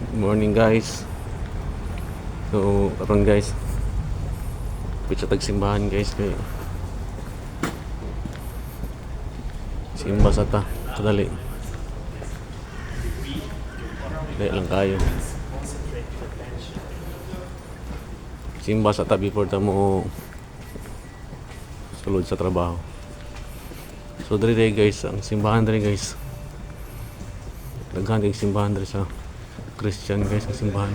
Good morning guys. So karon guys, pitsa tagsimbahan guys kay simba sa ta kadali. Dahil lang kayo. Simba sa ta before ta mo sulod sa trabaho. So diri guys, ang simbahan diri guys. Daghan kay simbahan diri sa Christian guys ang simbahan.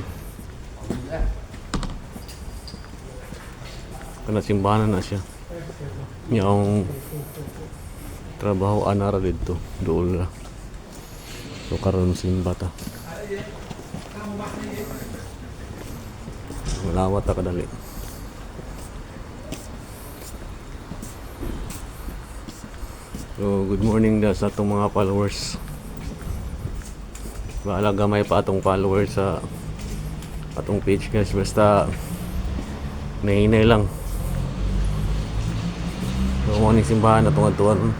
Kana simbahan na siya. Yung trabaho anara dito, dool la. So karon simba ta. Malawat ta kadali. So good morning da sa atong mga followers. Bahala gamay pa atong followers sa atong page guys, basta nahinay lang. So mo ning simbahan atong atuan.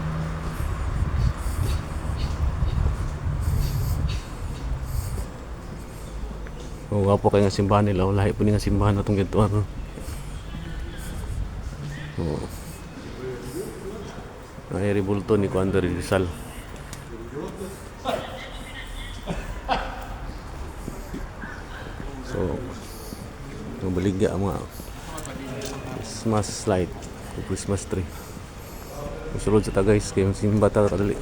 So wapo kay nga simbahan nila, lahi po ni nga simbahan atong gituan. So ay ribulto ni Kuandre Rizal. So baligya ang mga Christmas light o Christmas tree. Sulod sa ta guys, kaya simba ta kadali.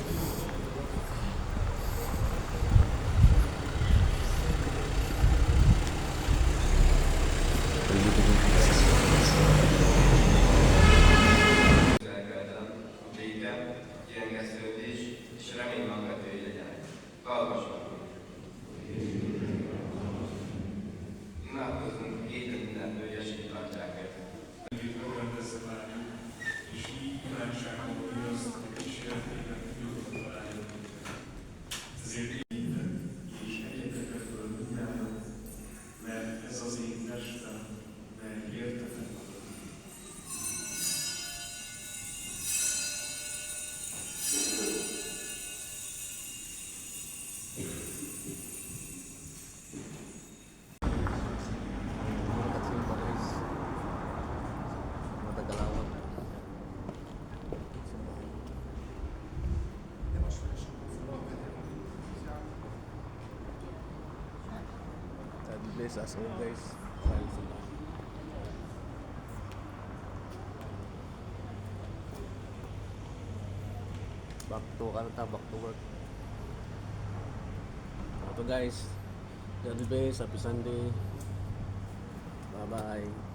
Bless us all guys. Back to work. Ito guys, God bless, happy Sunday. Bye bye.